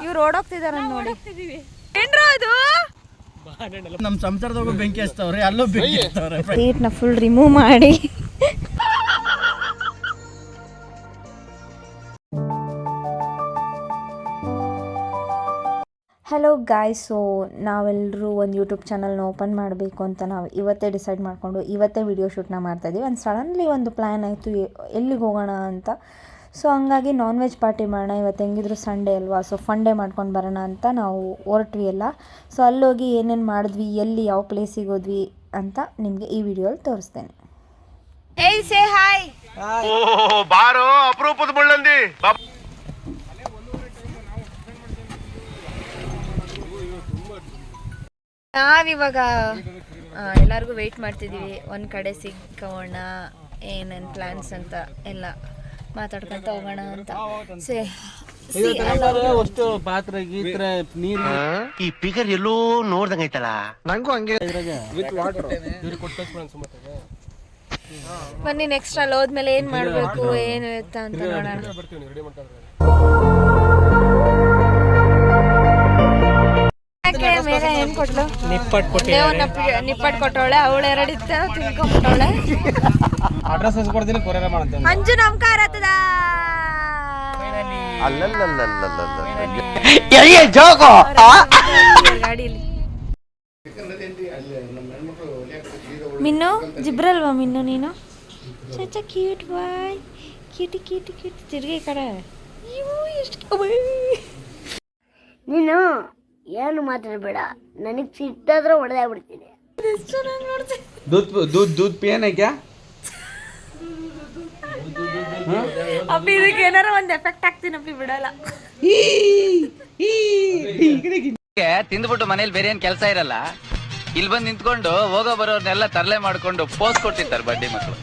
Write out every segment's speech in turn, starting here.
ಇವ್ರು ಓಡೋಗ್ತಿದಾರ ನೋಡಿ. ಏನ್ರೋ ಅದು ನಮ್ಮ ಸಂಸಾರದಾಗ ಬೆಂಕಿ ಹಚ್ತವ್ರೆ, ಅಲ್ಲೂ ಬೆಂಕಿ ಹಚ್ತವ್ರೆ. ಸೀಟ್ನ ಫುಲ್ ರಿಮೂವ್ ಮಾಡಿ ಹಲೋ ಗಾಯ್ಸ್. ಸೊ ನಾವೆಲ್ಲರೂ ಒಂದು ಯೂಟ್ಯೂಬ್ ಚಾನಲ್ನ ಓಪನ್ ಮಾಡಬೇಕು ಅಂತ ನಾವು ಇವತ್ತೇ ಡಿಸೈಡ್ ಮಾಡಿಕೊಂಡು ಇವತ್ತೇ ವಿಡಿಯೋ ಶೂಟ್ನ ಮಾಡ್ತಾಯಿದ್ದೀವಿ. ಒಂದು ಸಡನ್ಲಿ ಒಂದು ಪ್ಲ್ಯಾನ್ ಆಯಿತು ಎಲ್ಲಿಗೆ ಹೋಗೋಣ ಅಂತ. ಸೊ ಹಂಗಾಗಿ ನಾನ್ ವೆಜ್ ಪಾರ್ಟಿ ಮಾಡೋಣ, ಇವತ್ತು ಹೆಂಗಿದ್ರು ಸಂಡೇ ಅಲ್ವಾ, ಸೊ ಫನ್ ಡೇ ಮಾಡ್ಕೊಂಡು ಬರೋಣ ಅಂತ ನಾವು ಹೊರಟ್ವಿ ಎಲ್ಲ. ಸೊ ಅಲ್ಲೋಗಿ ಏನೇನು ಮಾಡಿದ್ವಿ, ಎಲ್ಲಿ ಯಾವ ಪ್ಲೇಸಿಗೆ ಹೋದ್ವಿ ಅಂತ ನಿಮಗೆ ಈ ವಿಡಿಯೋಲ್ಲಿ ತೋರಿಸ್ತೇನೆ. ಏಯ್ ಸೇ ಹಾಯ್. ಬಾರೋ ಅಪರೂಪದ ಮುಳ್ಳಂದಿ. ನಾವಿವಾಗ ಎಲ್ಲರಿಗೂ ವೆಯ್ಟ್ ಮಾಡ್ತಿದ್ದೀವಿ, ಒಂದು ಕಡೆ ಸಿಕ್ಕೋಣ, ಏನೇನು ಪ್ಲ್ಯಾನ್ಸ್ ಅಂತ ಎಲ್ಲ ಮಾತಾಡ್ಕೊಂತ ಹೋಗೋಣ ಅಂತ. ಪಾತ್ರೆ ಗೀತ್ರೆ ನೀರು ಈ ಪಿಗರ್ ಎಲ್ಲೋ ನೋಡ್ದಂಗೈತಲ್ಲ, ನಂಗೂ ಹಂಗೆ. ಬನ್ನಿ ನೆಕ್ಸ್ಟ್ ಅಲ್ಲಿ ಹೋದ್ಮೇಲೆ ಏನು ಮಾಡಬೇಕು ಏನು ಎತ್ತ ಅಂತ ನೋಡೋಣ. ಮೇಲೆ ಏನ್ ಕೊಟ್ಲು, ನಿಪ್ಪಟ್ಟು ಕೊಟ್ಟವಳೆ, ಅವಳು ಎರಡಿತ್ತ ತಿನ್ಕೊಂಡ್ಬಿಟ್ಟವಳೆ. ಮಂಜು ನಮ್ಕಾರ ಗಾಡಿಯಲ್ಲಿ. ಮಿನ್ನು ಜಿಬ್ರಲ್ವಾ ಮಿನ್ನು, ನೀನು ಚಚ್ಚ ಕ್ಯೂಟ್ ಬಾಯ್, ಕ್ಯೂಟಿ ಕ್ಯೂಟಿ ಕ್ಯೂಟ್. ತಿರ್ಗಿ ಈ ಕಡೆ ನೀನು ಏನು ಮಾತಾಡಬೇಡ, ನನಗೆ ಸಿಟ್ಟಾದ್ರೆ ಹೊಡೆದಾಗ್ಬಿಡ್ತೀನಿ. दूध पिए नहीं क्या? ಅಪ್ಪಿ ಇದಕ್ಕೆ ಏನಾರ ಒಂದು ಎಫೆಕ್ಟ್ ಹಾಕ್ತೀನಿ ಅಪ್ಪಿ, ಬಿಡಲ್ಲ. ತಿಂದ್ಬಿಟ್ಟು ಮನೇಲಿ ಬೇರೆ ಏನ್ ಕೆಲಸ ಇರಲ್ಲ, ಇಲ್ಲಿ ಬಂದು ನಿಂತ್ಕೊಂಡು ಹೋಗೋ ಬರೋರ್ನೆಲ್ಲ ತರಲೆ ಮಾಡ್ಕೊಂಡು ಪೋಸ್ ಕೊಟ್ಟಿರ್ತಾರೆ ಬಡ್ಡಿ ಮಕ್ಕಳು.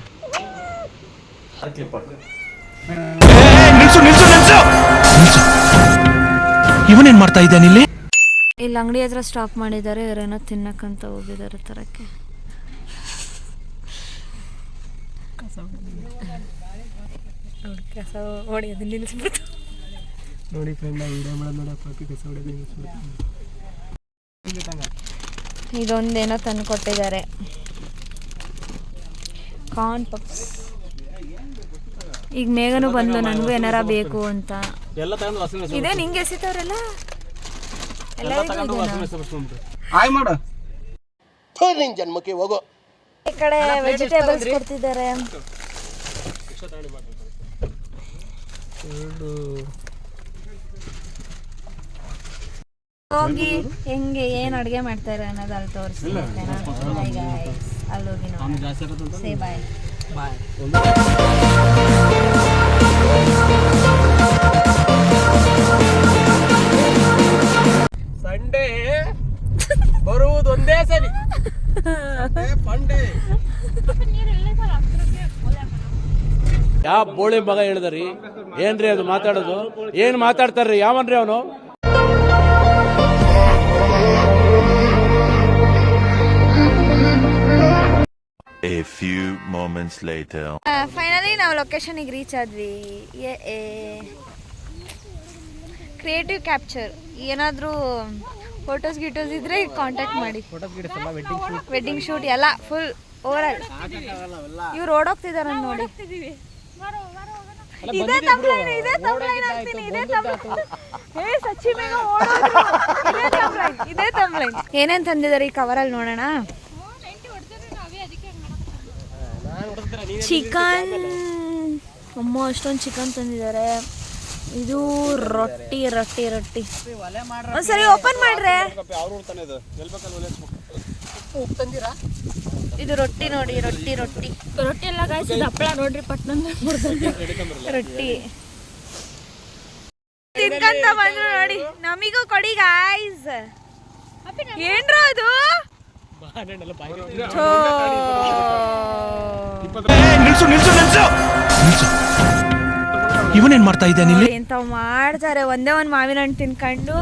ಇವನೇನ್ ಮಾಡ್ತಾ ಇದ್ದಾನೆ ಇಲ್ಲಿ? ಇಲ್ಲಿ ಅಂಗಡಿ ಹತ್ರ ಸ್ಟಾಪ್ ಮಾಡಿದ್ದಾರೆ, ಇವರೇನೋ ತಿನ್ನಕ್ಕಂತ ಹೋಗಿದ್ದಾರೆ ತರಕ್ಕೆ. ಕಸ ಹೊಡೆಯೋದು ನಿಲ್ಲಿಸ್ಬಿಡ್ತು ನೋಡಿ ಫ್ರೆಂಡ್, ವಿಡಿಯೋ ಮಾಡೋದು ನೋಡಪ್ಪ, ಕಸ ಹೊಡೆಯೋದು ನಿಲ್ಲಿಸ್ಬಿಡ್ತು. ಇದೊಂದೇನೋ ತಂದು ಕೊಟ್ಟಿದ್ದಾರೆ, ಕಾರ್ನ್ ಪಪ್ಸ್. ಈಗ ಮೇಘನು ಬಂದು ನನಗೂ ಏನಾರ ಬೇಕು ಅಂತ. ಇದೇ ನಿಂಗೆ ಎಸಿತವ್ರೆಲ್ಲ ಜನ್ಮಕ್ಕೆ ಹೋಗೋ. ಈ ಕಡೆ ವೆಜಿಟೇಬಲ್ಸ್ ಕೊಡ್ತಿದ್ದಾರೆ. ಹೋಗಿ ಹೆಂಗೆ ಏನು ಅಡುಗೆ ಮಾಡ್ತಾರೆ ಅನ್ನೋದು ಅಲ್ಲಿ ತೋರಿಸಿ. ಅಲ್ಲಿ ಹೋಗಿ ನೋಡಿ. ಸೇ ಬಾಯ್ ಬಾಯ್. ಸಂಡೇ ಬರುವುದು ಒಂದೇ ಸರಿ, ಫಂಡೇ. ಯಾವ ಬೋಳಿ ಮಗ ಹೇಳಿದ್ರಿ ಏನ್ರಿ ಅದು ಮಾತಾಡೋದು? ಏನ್ ಮಾತಾಡ್ತಾರ್ರಿ? ಯಾವನ್ರಿ ಅವನು? A few moments later. Finally ನಾವು ಲೊಕೇಶನಿಗೆ ರೀಚ್ ಆದ್ವಿ. ಕ್ರಿಯೇಟಿವ್ ಕ್ಯಾಪ್ಚರ್ ಏನಾದರೂ ಫೋಟೋಸ್ ಗಿಟೋಸ್ ಇದ್ರೆ ಕಾಂಟ್ಯಾಕ್ಟ್ ಮಾಡಿ. ವೆಡ್ಡಿಂಗ್ ಶೂಟ್ ಎಲ್ಲ ಫುಲ್ ಓವರಾಲ್. ಇವ್ರು ಓಡೋಗ್ತಿದಾರ ನೋಡಿ. ಇದೇ ತಮ್ಲೈನ್, ಇದೇ ತಮ್ಲೈನ್ ಆಗ್ತೀನಿ, ಇದೇ ತಮ್ಲೈನ್. ಹೇ ಸಚ್ಚಿ ಬೇಗ ಓಡೋದ್ರು. ಇದೇ ತಮ್ಲೈನ್, ಇದೇ ತಮ್ಲೈನ್. ಏನೇನು ತಂದಿದ್ದಾರೆ ಈ ಕವರಲ್ಲಿ ನೋಡೋಣ. ಚಿಕನ್, ಅಮ್ಮ ಅಷ್ಟೊಂದು ಚಿಕನ್ ತಂದಿದ್ದಾರೆ. ಇದು ರೊಟ್ಟಿ ರೊಟ್ಟಿ ರೊಟ್ಟಿ. ಒಂದ್ಸರಿ ಓಪನ್ ಮಾಡ್ರೆ. ಇದು ರೊಟ್ಟಿ ನೋಡಿ, ರೊಟ್ಟಿ ರೊಟ್ಟಿ ರೊಟ್ಟಿ ಎಲ್ಲ ಗಾಯ್ಸ್. ಇದು ಹಪ್ಪಳ ನೋಡ್ರಿ, ಪಟ್ನ ರೊಟ್ಟಿ ತಿನ್ಕಂತ ಬಂದ್ರು ನೋಡಿ. ನಮಿಗೂ ಕೊಡಿ ಗಾಯ್ಸ್. ಏನ್ರೋ ಅದು? ಇವನೇನ್ ಮಾಡ್ತಾ ಇದ್ದಾನೆ ಇಲ್ಲಿ? ಎಂತ ಮಾಡ್ತಾರೆ, ಒಂದೇ ಒಂದು ಮಾವಿನ ಹಣ್ಣು ತಿನ್ಕೊಂಡು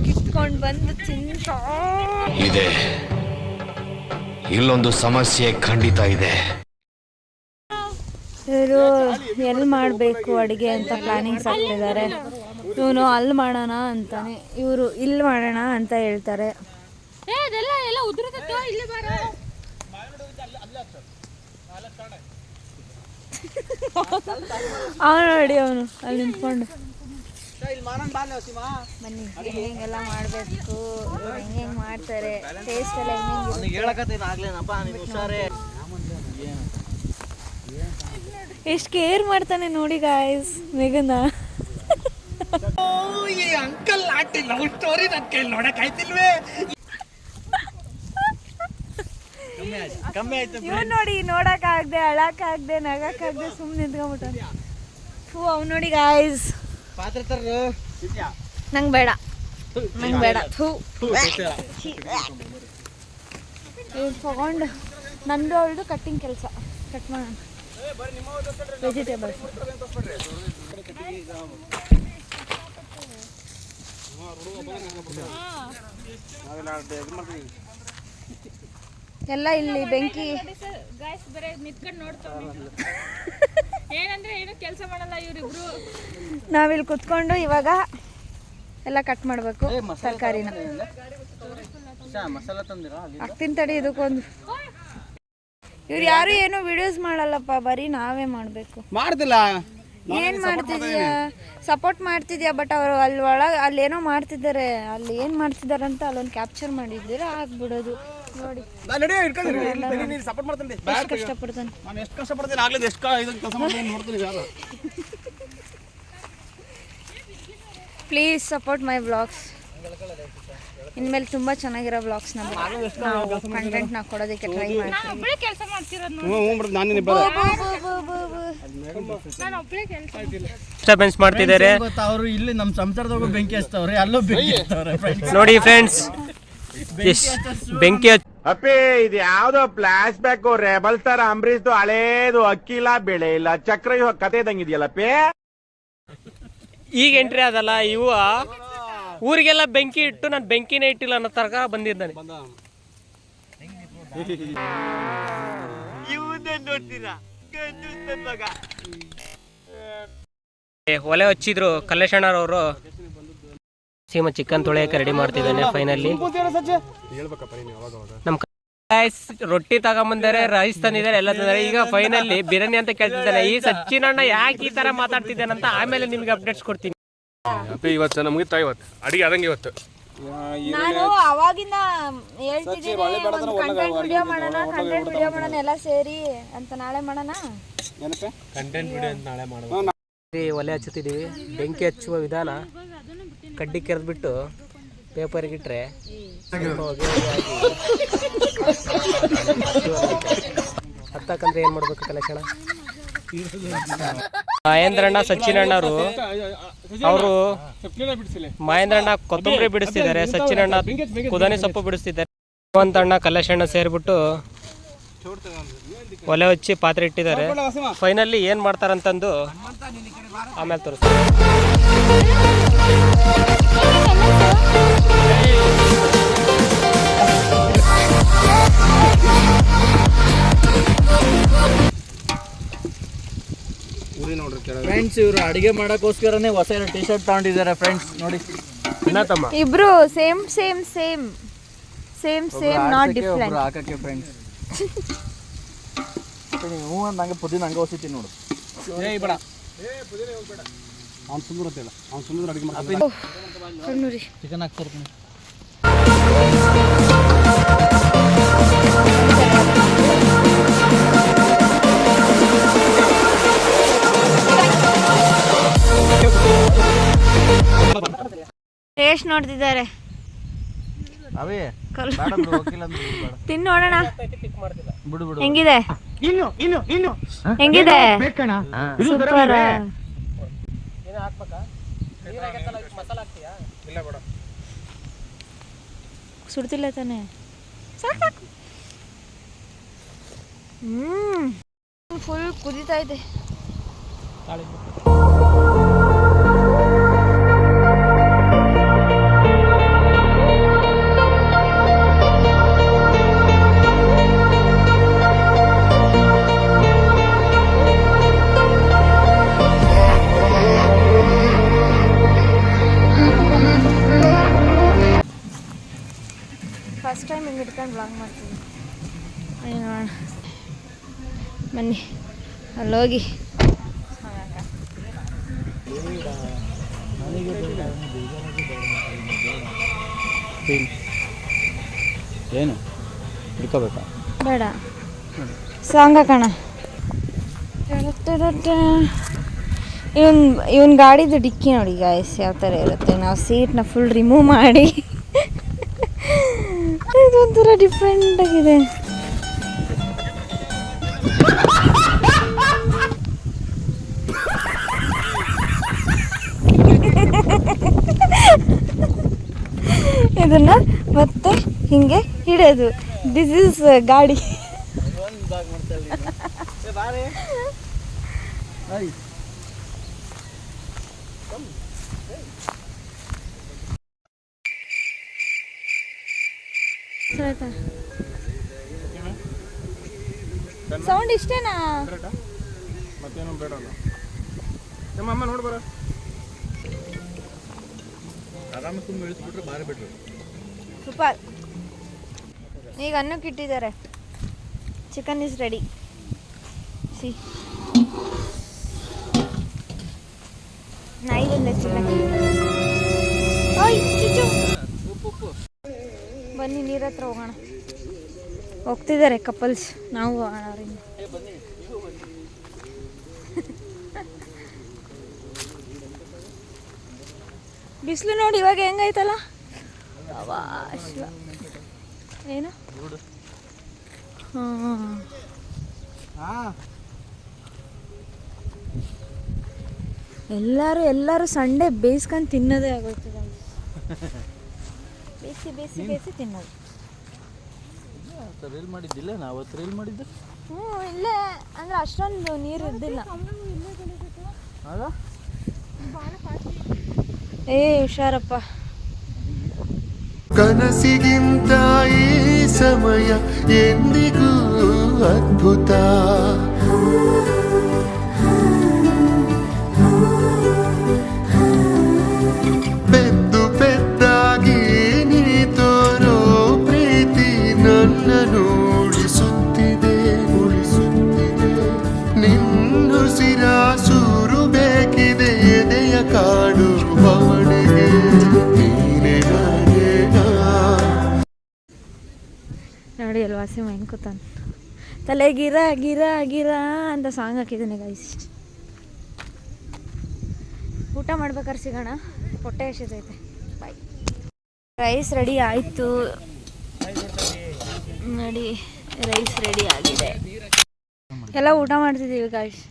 ಕಿತ್ಕೊಂಡು ಬಂದು ತಿಂತ ಇದೆ. ಇಲ್ಲೊಂದು ಸಮಸ್ಯೆ ಖಂಡಿತ ಇದೆ. ಇವರು ಎಲ್ಲಿ ಮಾಡಬೇಕು ಅಡುಗೆ ಅಂತ ಪ್ಲಾನಿಂಗ್ಸ್ ಆಗ್ತಿದ್ದಾರೆ. ಇವನು ಅಲ್ಲಿ ಮಾಡೋಣ ಅಂತಾನೆ, ಇವರು ಇಲ್ಲಿ ಮಾಡೋಣ ಅಂತ ಹೇಳ್ತಾರೆ. ಅವನು ನೋಡಿ, ಅವನು ಅಲ್ಲಿ ನಿಂತ್ಕೊಂಡು ಬನ್ನಿ ಹೆಂಗೆಲ್ಲ ಮಾಡಬೇಕು, ಹೆಂಗೆ ಮಾಡ್ತಾರೆ, ಟೇಸ್ಟ್ ಎಲ್ಲ ಎಷ್ಟು ಕೇರ್ ಮಾಡ್ತಾನೆ ನೋಡಿ ಗಾಯ್ಸ್ ಮೇಘನ. ಇವ್ ನೋಡಿ, ನೋಡಕ್ಕಾಗ್ದೆ, ಅಳಕ್ಕಾಗ್ದೆ, ನಗಕ್ಕಾಗ್ದೆ ಸುಮ್ಮನೆ ನಿಂತ್ಕೊಂಡ್ಬಿಟ್ಟ. ಅವ್ ನೋಡಿ ಗಾಯ್ಸ್, ನಂಗೆ ಬೇಡ, ನಂಗೆ ಬೇಡ. ತಗೊಂಡು ನಂದು ಅವಳದು ಕಟ್ಟಿಂಗ್ ಕೆಲಸ ಕಟ್ ಮಾಡೋಣ. ವೆಜಿಟೇಬಲ್ಸ್ ಎಲ್ಲ ಇಲ್ಲಿ ಬೆಂಕಿ ನಾವಿಲ್ಲಿ ಕುತ್ಕೊಂಡು ಇವಾಗ ಎಲ್ಲ ಕಟ್ ಮಾಡಬೇಕು ತರಕಾರಿನ. ಹಾಕ್ತೀನಿ ತಡಿ ಇದಕ್ಕೊಂದು. ಇವ್ರು ಯಾರು ಏನು ವಿಡಿಯೋಸ್ ಮಾಡಲ್ಲಪ್ಪ, ಬರೀ ನಾವೇ ಮಾಡಬೇಕು. ಮಾಡ್ತಿಲ್ಲ, ಏನ್ ಮಾಡ್ತಿದ್ಯಾ, ಸಪೋರ್ಟ್ ಮಾಡ್ತಿದ್ಯಾ, ಬಟ್ ಅವರು ಅಲ್ಲಿ ಒಳಗೆ ಅಲ್ಲೇನೋ ಮಾಡ್ತಿದ್ದಾರೆ, ಅಲ್ಲಿ ಏನು ಮಾಡ್ತಿದ್ದಾರೆ ಅಂತ ಅಲ್ಲೊಂದು ಕ್ಯಾಪ್ಚರ್ ಮಾಡಿದ್ದೀರಾ ಆಗ್ಬಿಡೋದು ನೋಡಿ. ಸಪೋರ್ಟ್ ಮಾಡ್ತೀನಿ, ಎಷ್ಟು ಕಷ್ಟಪಡ್ತಾನೆ. ನಾನು ಎಷ್ಟು ಕಷ್ಟಪಡ್ತೀನಿ ಆಗ್ಲಿದ್ದು, ಎಷ್ಟು ಕೆಲಸ ಮಾಡ್ತೀನಿ ನೋಡ್ತೀನಿ. Please support my vlogs. ಇನ್ಮೇಲೆ ತುಂಬಾ ಚೆನ್ನಾಗಿರೋ ವ್ಲಾಗ್ಸ್ನ ನಾವು ಕಂಟೆಂಟ್ನ ಕೊಡೋದಕ್ಕೆ ಟ್ರೈ ಡಿಸ್ಟರ್ಬೆನ್ಸ್ ಮಾಡ್ತಿದ್ದಾರೆ. ಅವರು ಇಲ್ಲಿ ನಮ್ಮ ಸಂಸಾರದಾಗ ಬೆಂಕಿ ಹಚ್ತವ್ರೆ, ಅಲ್ಲೂ ಬೆಂಕಿ ಹಚ್ತವ್ರೆ. ನೋಡಿ ಫ್ರೆಂಡ್ಸ್, ಬೆಂಕಿ ಅಪ್ಪಿ ಇದು ಯಾವ್ದೋ ಫ್ಲಾಶ್ ಬ್ಯಾಕ್ ರೆಬಲ್ ತರ ಅಂಬರೀಶ್ದು ಹಳೇದು, ಅಕ್ಕಿ ಇಲ್ಲ, ಬೆಳೆ ಇಲ್ಲ, ಚಕ್ರ ಕತೆ ಇದಂಗಿದೆಯಲ್ಲಪ್ಪಿ. ಈಗ ಎಂಟ್ರಿ ಅದಲ್ಲ, ಇವ ಊರಿಗೆಲ್ಲ ಬೆಂಕಿ ಇಟ್ಟು ನಾನು ಬೆಂಕಿನೇ ಇಟ್ಟಿಲ್ಲ ಅನ್ನೋ ತರಕ ಬಂದಿದ್ದಾನೆ. ಒಲೆ ಹಚ್ಚಿದ್ರು ಕಲ್ಲೇಶಣ್ಣರವರು. ಸೀಮ ಚಿಕನ್ ತೊಳೆಯಕ್ಕೆ ರೆಡಿ ಮಾಡ್ತಿದ್ದಾನೆ. ಫೈನಲಿ ನಮ್ ರೊಟ್ಟಿ ತಗೊಂಬಂದಾರೆ, ರೈಸ್ ತಂದಿದ್ದಾರೆ, ಎಲ್ಲ ತಂದಾರೆ. ಈಗ ಫೈನಲಿ ಬಿರಿಯಾನಿ ಅಂತ ಕೇಳ್ತಿದ್ದಾನೆ. ಈ ಸಚ್ಚಿನಣ್ಣ ಯಾಕೆ ಈ ತರ ಮಾತಾಡ್ತಿದ್ದಾನಂತ ಆಮೇಲೆ ನಿಮ್ಗೆ ಅಪ್ಡೇಟ್ಸ್ ಕೊಡ್ತೀನಿ. ಇವತ್ತು ನಮ್ಗಿತ್ತ, ಇವತ್ತು ಅಡಿಗೆ ಆದಂಗೆ. ಇವತ್ತು ನಾನು ಅವಾಗಿಂದ ಹೇಳ್ತಿದ್ದೀನಿ ಕಂಟೆಂಟ್ ವಿಡಿಯೋ ಮಾಡೋಣ ಎಲ್ಲ ಸೇರಿ ಅಂತ. ನಾಳೆ ಮಾಡೋಣ ಕಂಟೆಂಟ್ ವಿಡಿಯೋ ಅಂತ, ನಾಳೆ ಮಾಡೋಣ. ಒಲೆ ಹಚ್ಚುತ್ತಿದ್ದೀವಿ. ಬೆಂಕಿ ಹಚ್ಚುವ ವಿಧಾನ, ಕಡ್ಡಿ ಕೆರೆದ್ಬಿಟ್ಟು ಪೇಪರ್ಗೆ ಇಟ್ರೆ ಹತ್ತಕ್ಕಂದ್ರೆ ಏನ್ ಮಾಡ್ಬೇಕು ಕಲೆಕ್ಷಣ. ಮಹೇಂದ್ರಣ್ಣ ಸಚ್ಚಿನಣ್ಣರು ಅವರು ಮಹೇಂದ್ರಣ್ಣ ಕೊತ್ತಂಬರಿ ಬಿಡಿಸ್ತಿದ್ದಾರೆ, ಸಚ್ಚಿನಣ್ಣ ಕುದಾನಿ ಸೊಪ್ಪು ಬಿಡಿಸ್ತಿದ್ದಾರೆ. ಅಣ್ಣ ಕಲ್ಲೇಶಣ್ಣ ಸೇರಿಬಿಟ್ಟು ಒಲೆ ಹಚ್ಚಿ ಪಾತ್ರೆ ಇಟ್ಟಿದ್ದಾರೆ. ಫೈನಲಿ ಏನ್ ಮಾಡ್ತಾರಂತಂದು ಆಮೇಲೆ ತೋರಿಸ್ತಾರೆ. ಫ್ರೆಂಡ್ಸ್, ಇವರು ಅಡಿಗೆ ಮಾಡಕ್ಕೋಸ್ಕರನೇ ಹೊಸ ಟಿ ಶರ್ಟ್ ತಗೊಂಡಿದ್ದಾರೆ ಫ್ರೆಂಡ್ಸ್. ನೋಡಿ ಇಬ್ರು same same same same same not different ಹಾಕಕ್ಕೆ ಫ್ರೆಂಡ್ಸ್. ಹ್ಞೂ ನಂಗೆ ಪುದೀನ ಹಂಗೆ ಹೊಸಿತೀನಿ ನೋಡು. ಬೇಡ ಅವ್ನು ಸುಂದರ ಅಂತಿಲ್ಲ, ಅವ್ನು ಸುಂದರ ಅಡಿಗೆ ಮಾಡ್ತೀನಿ. ಚಿಕನ್ ಹಾಕ್ತಿರ್ತೀನಿ. ಟೇಸ್ಟ್ ನೋಡ್ತಿದ್ದಾರೆ. ತಿನ್ ನೋಡೋಣ ಹೆಂಗಿದೆ, ಹೆಂಗಿದೆ. ಸೂಪರ್. ಸುಡ್ತಿಲ್ಲ ತಾನೆ. ಫುಲ್ ಕುದೀತಾ ಇದೆ. ಬನ್ನಿ ಅಲ್ಲೋಗಿ ಏನು ಹಿಡ್ಕೋಬೇಕಾ? ಬೇಡ ಸಾಂಗ್ ಹಾಕೋಣ. ಇವನ್ ಗಾಡಿದು ಡಿಕ್ಕಿ ನೋಡಿ ಗಾಯ್ಸ್ ಯಾವ ಥರ ಇರುತ್ತೆ. ನಾವು ಸೀಟ್ನ ಫುಲ್ ರಿಮೂವ್ ಮಾಡಿ ಇದೊಂಥರ ಡಿಫ್ರೆಂಟ್ ಆಗಿದೆ. ಇದನ್ನ ಮತ್ತೆ ಹಿಂಗೆ ಹಿಡಿಯೋದು. ದಿಸ್ ಇಸ್ ಗಾಡಿ. ಸೌಂಡ್ ಇಷ್ಟೇನಾ? ಮತ್ತೇನು ಬೇಡ ನಮ್ಮಮ್ಮ ನೋಡ್ಬಾರ ಆರಾಮ ತುಂಬ ಇಳಿಸ್ಬಿಟ್ರೆ ಬಾರಿ ಬಿಟ್ರು. ಸೂಪರ್. ಈಗ ಅನ್ನಕ್ಕೆ ಇಟ್ಟಿದ್ದಾರೆ. Chicken is ready. ಸಿ ನಾಯಿಗೊಂದು ಚಿಕನ್. ಬನ್ನಿ ನೀರ ಹತ್ರ ಹೋಗೋಣ. ಹೋಗ್ತಿದ್ದಾರೆ ಕಪಲ್ಸ್. ನಾವು ಹೋಗೋಣ ಅವ್ರಿಂದ. ಬಿಸಿಲು ನೋಡಿ ಇವಾಗ ಹೆಂಗೈತಲ್ಲ. ಏನು ಎಲ್ಲರೂ ಸಂಡೇ ಬೇಯಿಸ್ಕೊಂಡು ತಿನ್ನೋದೇ ಆಗೋಯ್ತು. ಬೇಯಿಸಿ ಬೇಯಿಸಿ ಬೇಯಿಸಿ ತಿನ್ನೋದು. ರೀಲ್ ಮಾಡಿದ್ದಿಲ್ಲ ನಾವು ಅವತ್ತು ರೀಲ್ ಮಾಡಿದ್ದು. ಇಲ್ಲೇ ಅಂದ್ರೆ ಅಷ್ಟೊಂದು ನೀರು ಇದ್ದಿಲ್ಲ. ಏ ಹುಷಾರಪ್ಪ. ಕನಸಿಗಿಂತ ಈ ಸಮಯ ಎಂದಿಗೂ ಅದ್ಭುತ. ಪೆದ್ದು ಪೆದ್ದಾಗಿ ನೀ ತೋರೋ ಪ್ರೀತಿ ನನ್ನನ್ನು ಉಳಿಸುತ್ತಿದೆ. ನಿನ್ನುಸಿರ ಸೂರು ಬೇಕಿದೆ ಎದೆಯ ಕಾಡು ಬವಣೆಗೆ. ನೋಡಿ ಅಲ್ಲಿ ವಾಸಿ ಮೈನ್ ಕೂತಾನ. ತಲೆ ಗಿರ ಗಿರ ಗಿರ ಅಂತ ಸಾಂಗ್ ಹಾಕಿದ್ದಾನೆ ಗೈಸ್. ಊಟ ಮಾಡ್ಬೇಕಾದ್ರೆ ಸಿಗೋಣ. ಹೊಟ್ಟೆ ಎಷ್ಟೈತೆ. ಬಾಯ್. ರೈಸ್ ರೆಡಿ ಆಯಿತು ನೋಡಿ. ರೈಸ್ ರೆಡಿ ಆಗಿದೆ. ಎಲ್ಲ ಊಟ ಮಾಡ್ತಿದ್ದೀವಿ ಗೈಸ್.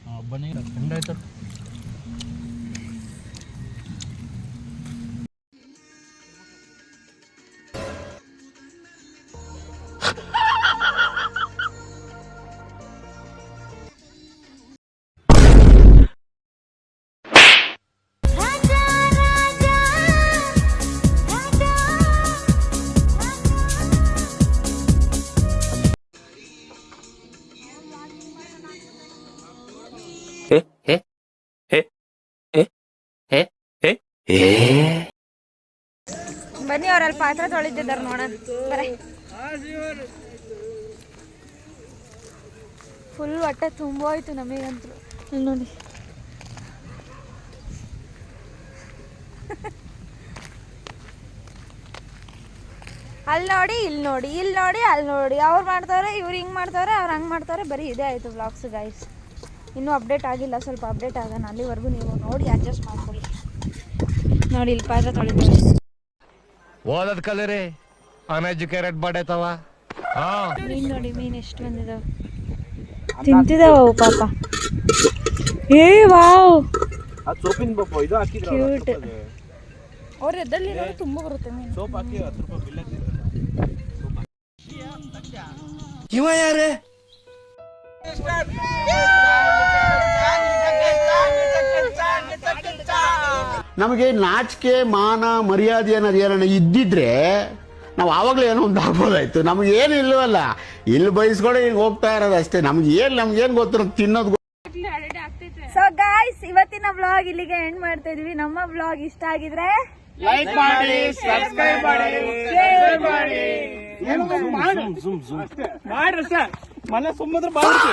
ಬನ್ನಿ ಅವರಲ್ಲಿ ಪಾತ್ರೆ ತೊಳಿತಿದ್ದಾರೆ ನೋಡೋಣ. ಬರೇ ಫುಲ್ ಹೊಟ್ಟೆ ತುಂಬೋಯ್ತು ನಮಗಂತೂ. ಇಲ್ಲಿ ನೋಡಿ ಅಲ್ಲಿ ನೋಡಿ ಇಲ್ಲಿ ನೋಡಿ ಇಲ್ಲಿ ನೋಡಿ ಅಲ್ಲಿ ನೋಡಿ. ಅವ್ರು ಮಾಡ್ತಾರೆ, ಇವ್ರು ಹಿಂಗೆ ಮಾಡ್ತಾರೆ, ಅವ್ರು ಹಂಗೆ ಮಾಡ್ತಾರೆ. ಬರೀ ಇದೇ ಆಯಿತು ವ್ಲಾಗ್ಸ್ ಗೈಸ್. ಇನ್ನೂ ಅಪ್ಡೇಟ್ ಆಗಿಲ್ಲ. ಸ್ವಲ್ಪ ಅಪ್ಡೇಟ್ ಆಗೋಣ. ಅಲ್ಲಿವರೆಗೂ ನೀವು ನೋಡಿ ಅಡ್ಜಸ್ಟ್ ಮಾಡ್ಕೊಳ್ಳಿ. ನೋಡಿ ಇಲ್ಲಿ ಪಾತ್ರೆ ತೊಳಿತಾರೆ. ಓದದ್ ಕಲರಿ ಅನ್ಎಜುಕೇಟೆಡ್ ಬಡೇತವ. ಮೀನು ನೋಡಿ, ಮೀನು ಎಷ್ಟು ಬಂದಿದಾವೆ. ತಿಂತಿದಾವ ಪಾಪ. ಏ ವಾವ್ ಕ್ಯೂಟ್. ಅವ್ರ ಎದ್ದಲ್ಲಿ ತುಂಬ ಬರುತ್ತೆ ಮೀನು. ಇವ ಯಾರೇ? ನಮಗೆ ನಾಚಿಕೆ ಮಾನ ಮರ್ಯಾದೆ ಅನ್ನೋದು ಏನೋ ಇದ್ದಿದ್ರೆ ನಾವು ಆವಾಗಲೇ ಏನೋ ಒಂದು ಆಗ್ಬೋದಾಯ್ತು. ನಮಗೇನು ಇಲ್ವಲ್ಲ, ಇಲ್ಲಿ ಬಯಸ್ಕೊಂಡು ಹಿಂಗೆ ಹೋಗ್ತಾ ಇರೋದು ಅಷ್ಟೇ. ನಮ್ಗೇನು ಗೊತ್ತಿರೋ ತಿನ್ನೋದು. ಸೊ ಗಾಯ್ಸ್, ಇವತ್ತಿನ ವ್ಲಾಗ್ ಇಲ್ಲಿಗೆ ಎಂಡ್ ಮಾಡ್ತಾ ಇದೀವಿ. ನಮ್ಮ ವ್ಲಾಗ್ ಇಷ್ಟ ಆಗಿದ್ರೆ ಲೈಕ್ ಮಾಡಿ, ಸಬ್ಸ್ಕ್ರೈಬ್ ಮಾಡಿ, ಶೇರ್ ಮಾಡಿ. ಮಾಡ್ರಿ ಸರ್. ಮನೆ ಸುಮ್ಮನೆ ಬಾಳ್ತಿ